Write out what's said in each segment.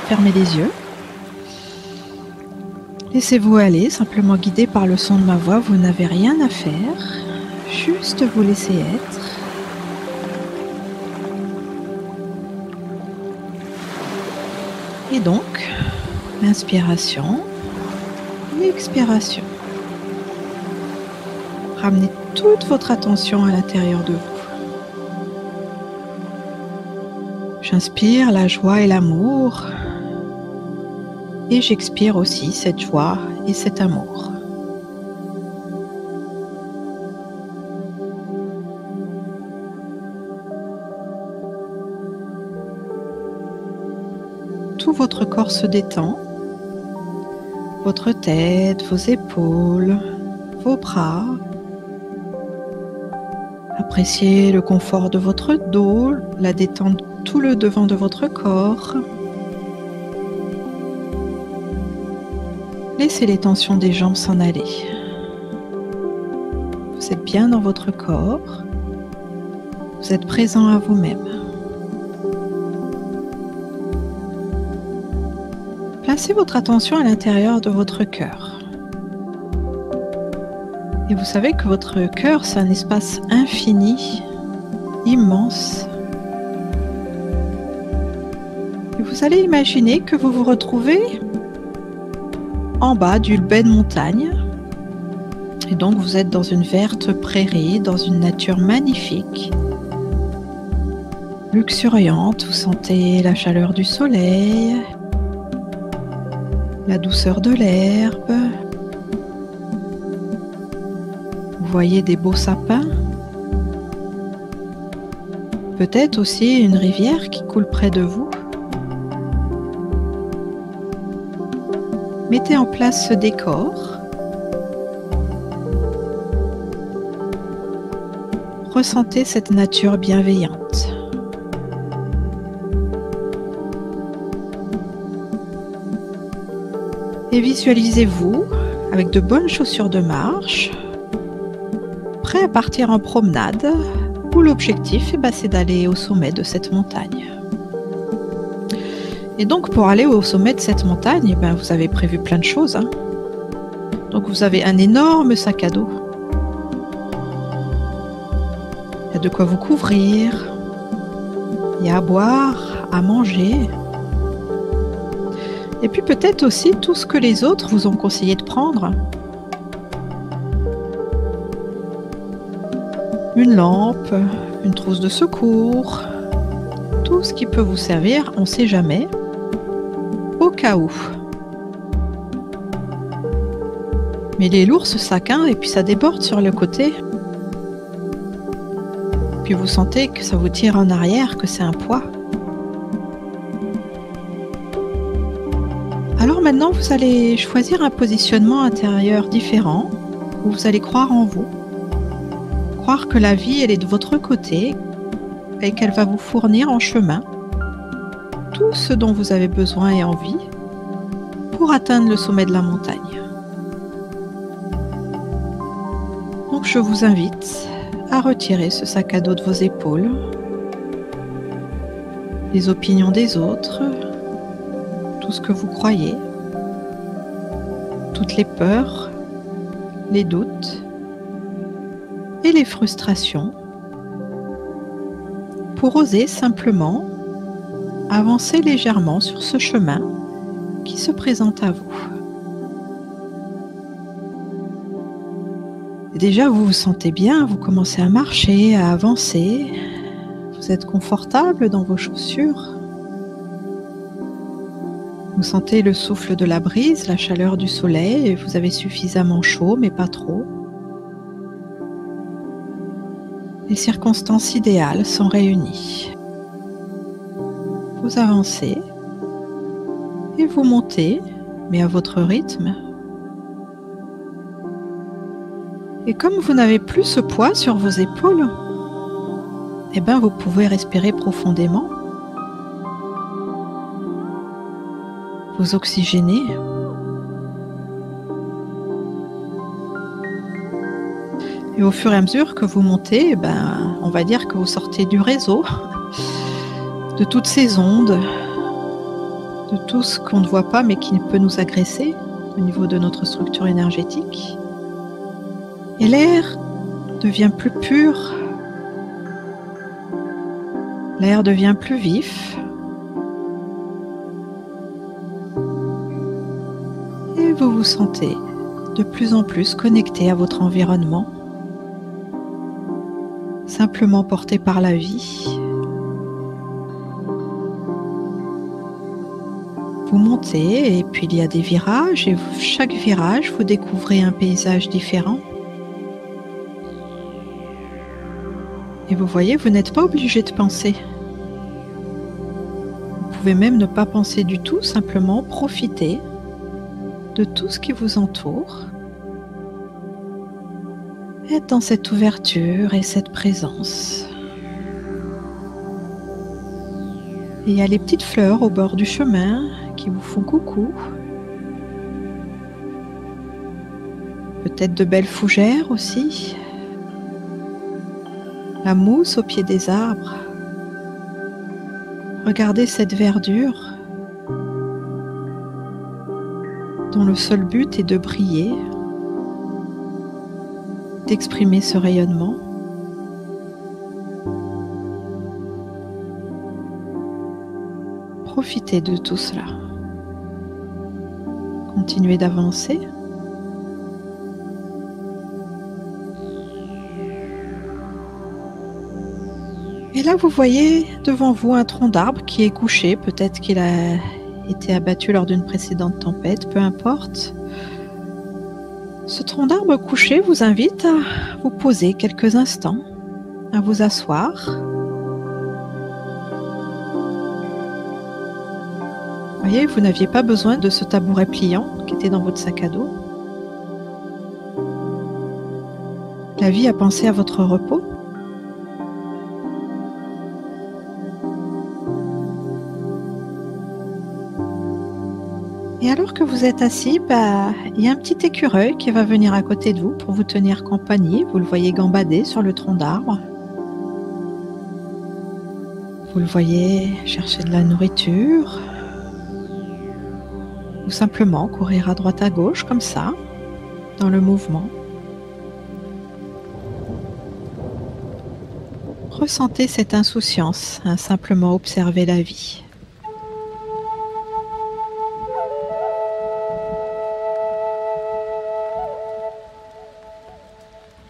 fermez les yeux. Laissez-vous aller, simplement guidé par le son de ma voix. Vous n'avez rien à faire, juste vous laisser être. Et donc, inspiration, expiration. Ramenez toute votre attention à l'intérieur de vous. J'inspire la joie et l'amour et j'expire aussi cette joie et cet amour. Tout votre corps se détend, votre tête, vos épaules, vos bras. Appréciez le confort de votre dos, la détente tout le devant de votre corps. Laissez les tensions des jambes s'en aller. Vous êtes bien dans votre corps. Vous êtes présent à vous-même. Placez votre attention à l'intérieur de votre cœur. Et vous savez que votre cœur, c'est un espace infini, immense. Et vous allez imaginer que vous vous retrouvez en bas d'une belle montagne. Et donc vous êtes dans une verte prairie, dans une nature magnifique, luxuriante. Vous sentez la chaleur du soleil, la douceur de l'herbe. Vous voyez des beaux sapins. Peut-être aussi une rivière qui coule près de vous. Mettez en place ce décor. Ressentez cette nature bienveillante. Et visualisez-vous avec de bonnes chaussures de marche, prêt à partir en promenade, où l'objectif c'est d'aller au sommet de cette montagne. Et donc pour aller au sommet de cette montagne, vous avez prévu plein de choses. Donc vous avez un énorme sac à dos. Il y a de quoi vous couvrir. Il y a à boire, à manger. Et puis peut-être aussi tout ce que les autres vous ont conseillé de prendre. Une lampe, une trousse de secours, tout ce qui peut vous servir, on ne sait jamais, au cas où. Mais il est lourd ce sac, et puis ça déborde sur le côté. Puis vous sentez que ça vous tire en arrière, que c'est un poids. Alors maintenant, vous allez choisir un positionnement intérieur différent, où vous allez croire en vous. Croire que la vie, elle est de votre côté et qu'elle va vous fournir en chemin tout ce dont vous avez besoin et envie pour atteindre le sommet de la montagne. Donc je vous invite à retirer ce sac à dos de vos épaules, les opinions des autres, tout ce que vous croyez, toutes les peurs, les doutes et les frustrations, pour oser simplement avancer légèrement sur ce chemin qui se présente à vous. Et déjà, vous vous sentez bien, vous commencez à marcher, à avancer, vous êtes confortable dans vos chaussures. Vous sentez le souffle de la brise, la chaleur du soleil, et vous avez suffisamment chaud, mais pas trop. Les circonstances idéales sont réunies. Vous avancez et vous montez, mais à votre rythme. Et comme vous n'avez plus ce poids sur vos épaules, vous pouvez respirer profondément. Vous oxygénez. Et au fur et à mesure que vous montez, on va dire que vous sortez du réseau, de toutes ces ondes, de tout ce qu'on ne voit pas mais qui peut nous agresser au niveau de notre structure énergétique. Et l'air devient plus pur, l'air devient plus vif. Et vous vous sentez de plus en plus connecté à votre environnement, simplement porté par la vie. Vous montez et puis il y a des virages et chaque virage vous découvrez un paysage différent. Et vous voyez, vous n'êtes pas obligé de penser. Vous pouvez même ne pas penser du tout, simplement profiter de tout ce qui vous entoure. Être dans cette ouverture et cette présence. Et il y a les petites fleurs au bord du chemin qui vous font coucou. Peut-être de belles fougères aussi. La mousse au pied des arbres. Regardez cette verdure dont le seul but est de briller, d'exprimer ce rayonnement. Profitez de tout cela. Continuez d'avancer. Et là, vous voyez devant vous un tronc d'arbre qui est couché. Peut-être qu'il a été abattu lors d'une précédente tempête, peu importe. Ce tronc d'arbre couché vous invite à vous poser quelques instants, à vous asseoir. Vous voyez, vous n'aviez pas besoin de ce tabouret pliant qui était dans votre sac à dos. La vie a pensé à votre repos. Et alors que vous êtes assis, il y a un petit écureuil qui va venir à côté de vous pour vous tenir compagnie. Vous le voyez gambader sur le tronc d'arbre. Vous le voyez chercher de la nourriture. Ou simplement courir à droite à gauche comme ça, dans le mouvement. Ressentez cette insouciance à simplement observer la vie.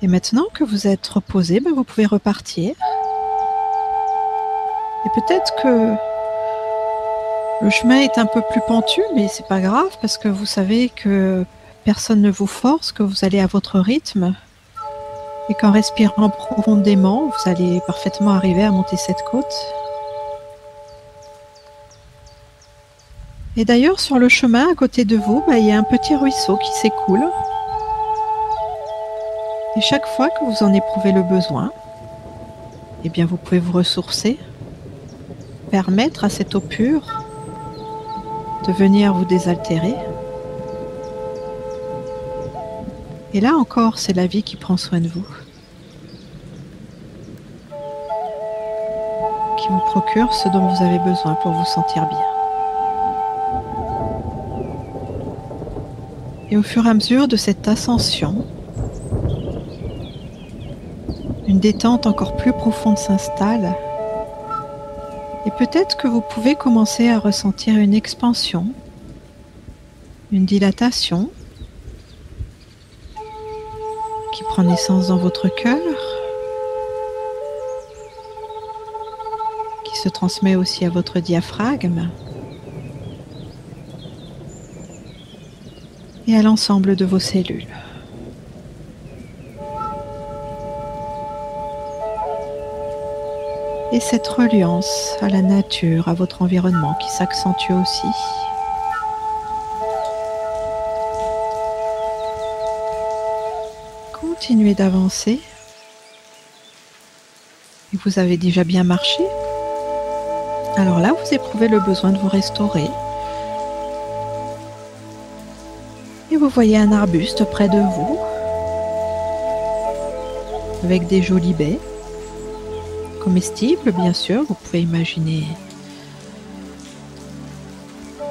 Et maintenant que vous êtes reposé, vous pouvez repartir. Et peut-être que le chemin est un peu plus pentu, mais c'est pas grave parce que vous savez que personne ne vous force, que vous allez à votre rythme et qu'en respirant profondément, vous allez parfaitement arriver à monter cette côte. Et d'ailleurs, sur le chemin à côté de vous, il y a un petit ruisseau qui s'écoule. Et chaque fois que vous en éprouvez le besoin, eh bien vous pouvez vous ressourcer, permettre à cette eau pure de venir vous désaltérer. Et là encore, c'est la vie qui prend soin de vous, qui vous procure ce dont vous avez besoin pour vous sentir bien. Et au fur et à mesure de cette ascension, une détente encore plus profonde s'installe et peut-être que vous pouvez commencer à ressentir une expansion, une dilatation qui prend naissance dans votre cœur, qui se transmet aussi à votre diaphragme et à l'ensemble de vos cellules. Et cette reliance à la nature, à votre environnement qui s'accentue aussi. Continuez d'avancer. Et vous avez déjà bien marché. Alors là, vous éprouvez le besoin de vous restaurer. Et vous voyez un arbuste près de vous, avec des jolies baies. Comestibles, bien sûr, vous pouvez imaginer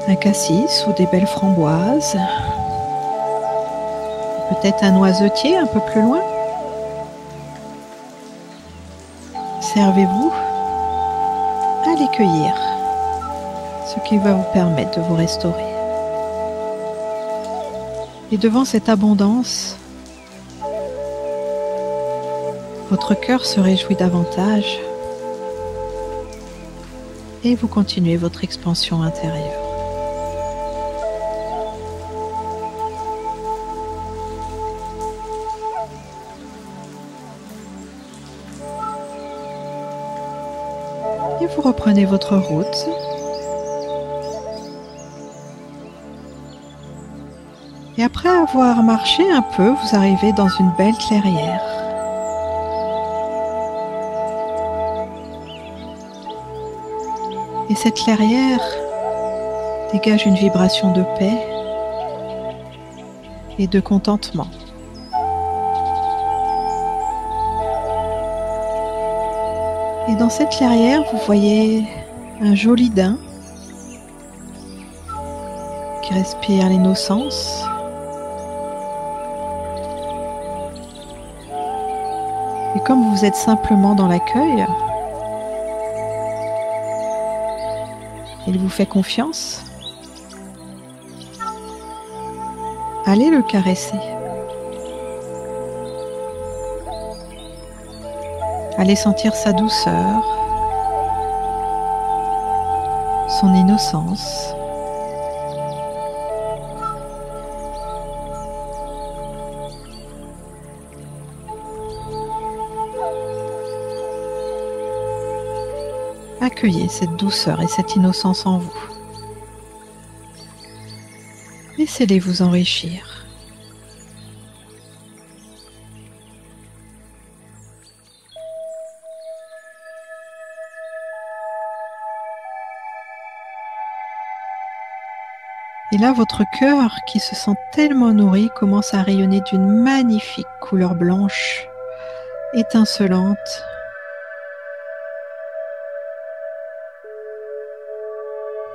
un cassis ou des belles framboises, peut-être un noisetier un peu plus loin. Servez-vous à les cueillir, ce qui va vous permettre de vous restaurer. Et devant cette abondance, votre cœur se réjouit davantage et vous continuez votre expansion intérieure. Et vous reprenez votre route. Et après avoir marché un peu, vous arrivez dans une belle clairière. Et cette clairière dégage une vibration de paix et de contentement. Et dans cette clairière, vous voyez un joli daim qui respire l'innocence. Et comme vous êtes simplement dans l'accueil, il vous fait confiance. Allez le caresser. Allez sentir sa douceur, son innocence. Accueillez cette douceur et cette innocence en vous. Laissez-les vous enrichir. Et là, votre cœur, qui se sent tellement nourri, commence à rayonner d'une magnifique couleur blanche, étincelante.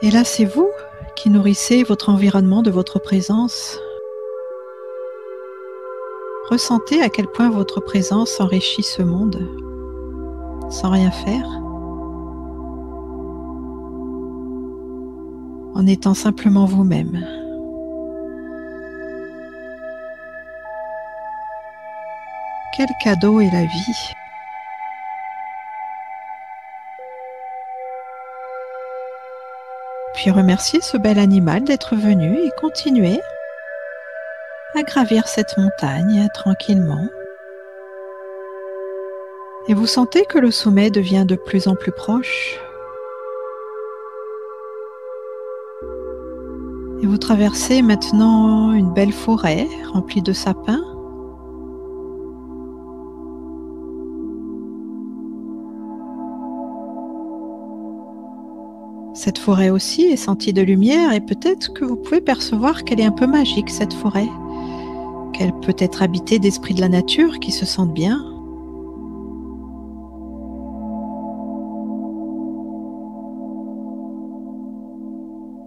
Et là, c'est vous qui nourrissez votre environnement de votre présence. Ressentez à quel point votre présence enrichit ce monde, sans rien faire, en étant simplement vous-même. Quel cadeau est la vie! Puis remerciez ce bel animal d'être venu et continuez à gravir cette montagne tranquillement. Et vous sentez que le sommet devient de plus en plus proche. Et vous traversez maintenant une belle forêt remplie de sapins. Cette forêt aussi est sentie de lumière et peut-être que vous pouvez percevoir qu'elle est un peu magique, cette forêt. Qu'elle peut être habitée d'esprits de la nature qui se sentent bien.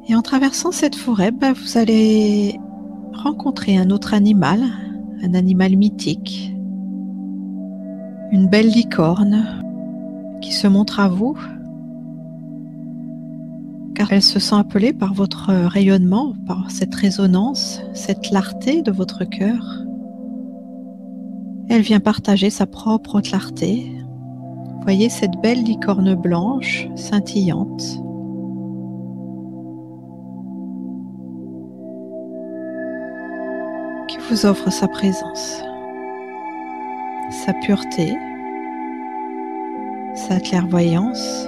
Et en traversant cette forêt, vous allez rencontrer un autre animal, un animal mythique. Une belle licorne qui se montre à vous, car elle se sent appelée par votre rayonnement, par cette résonance, cette clarté de votre cœur. Elle vient partager sa propre clarté. Voyez cette belle licorne blanche, scintillante. Qui vous offre sa présence, sa pureté, sa clairvoyance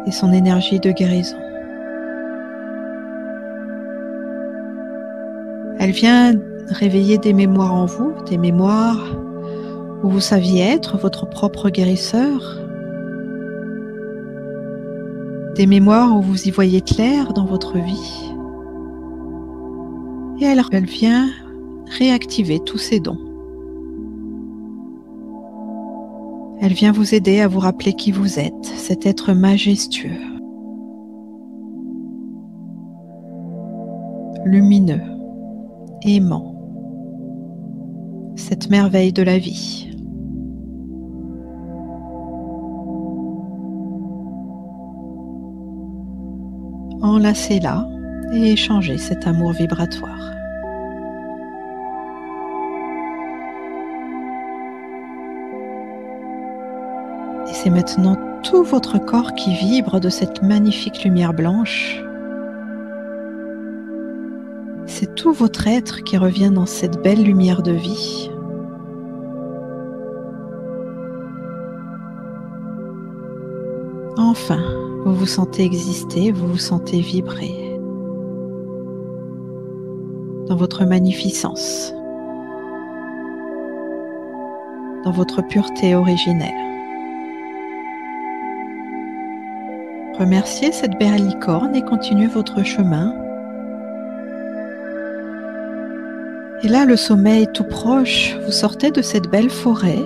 et son énergie de guérison. Elle vient réveiller des mémoires en vous, des mémoires où vous saviez être votre propre guérisseur, des mémoires où vous y voyez clair dans votre vie. Et elle vient réactiver tous ces dons. Elle vient vous aider à vous rappeler qui vous êtes, cet être majestueux, lumineux, aimant, cette merveille de la vie. Enlacez-la et échangez cet amour vibratoire. Et c'est maintenant tout votre corps qui vibre de cette magnifique lumière blanche. C'est tout votre être qui revient dans cette belle lumière de vie. Enfin, vous vous sentez exister, vous vous sentez vibrer dans votre magnificence, dans votre pureté originelle. Remerciez cette belle licorne et continuez votre chemin. Et là, le sommeil est tout proche, vous sortez de cette belle forêt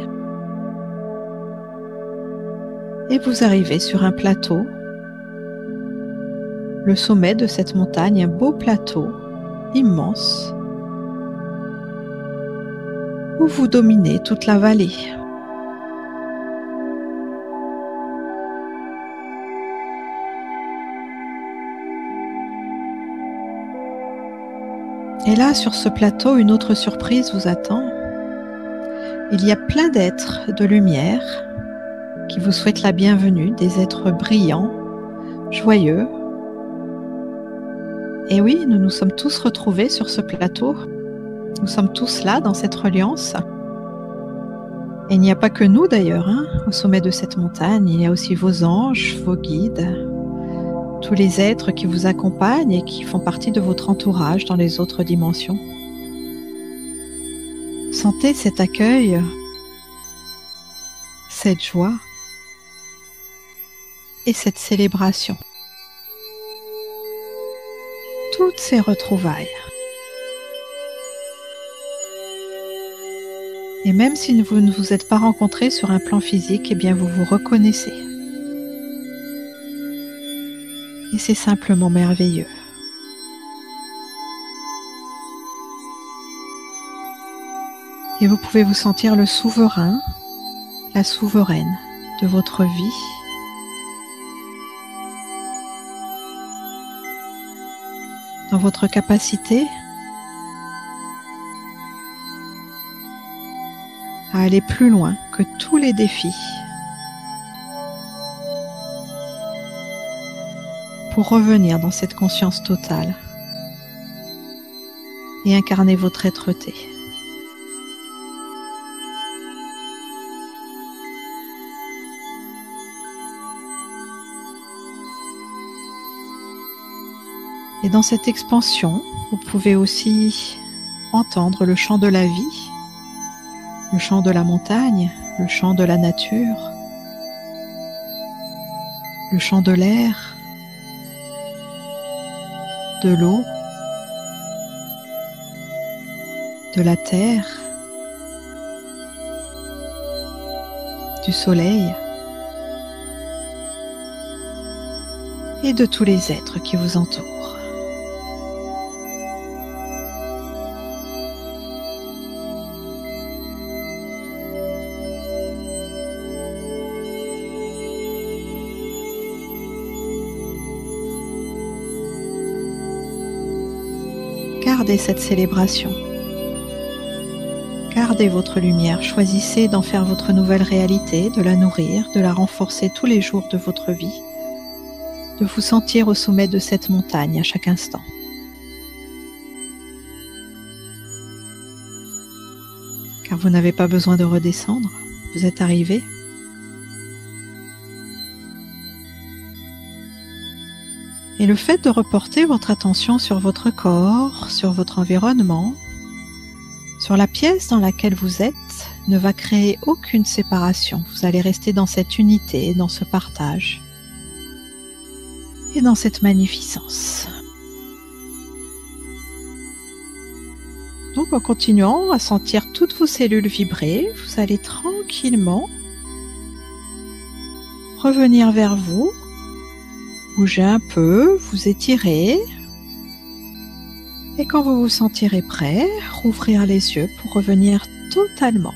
et vous arrivez sur un plateau, le sommet de cette montagne, un beau plateau immense où vous dominez toute la vallée. Et là, sur ce plateau, une autre surprise vous attend. Il y a plein d'êtres de lumière qui vous souhaitent la bienvenue, des êtres brillants, joyeux. Et oui, nous nous sommes tous retrouvés sur ce plateau. Nous sommes tous là, dans cette reliance. Et il n'y a pas que nous d'ailleurs, au sommet de cette montagne. Il y a aussi vos anges, vos guides, tous les êtres qui vous accompagnent et qui font partie de votre entourage dans les autres dimensions. Sentez cet accueil, cette joie et cette célébration. Toutes ces retrouvailles. Et même si vous ne vous êtes pas rencontrés sur un plan physique, eh bien vous vous reconnaissez. Et c'est simplement merveilleux. Et vous pouvez vous sentir le souverain, la souveraine de votre vie. Dans votre capacité à aller plus loin que tous les défis pour revenir dans cette conscience totale et incarner votre être-té. Et dans cette expansion, vous pouvez aussi entendre le chant de la vie, le chant de la montagne, le chant de la nature, le chant de l'air, de l'eau, de la terre, du soleil et de tous les êtres qui vous entourent. Gardez cette célébration. Gardez votre lumière. Choisissez d'en faire votre nouvelle réalité, de la nourrir, de la renforcer tous les jours de votre vie, de vous sentir au sommet de cette montagne à chaque instant. Car vous n'avez pas besoin de redescendre, vous êtes arrivé. Et le fait de reporter votre attention sur votre corps, sur votre environnement, sur la pièce dans laquelle vous êtes, ne va créer aucune séparation. Vous allez rester dans cette unité, dans ce partage et dans cette magnificence. Donc en continuant à sentir toutes vos cellules vibrer, vous allez tranquillement revenir vers vous. Bougez un peu, vous étirez Et quand vous vous sentirez prêt, rouvrir les yeux pour revenir totalement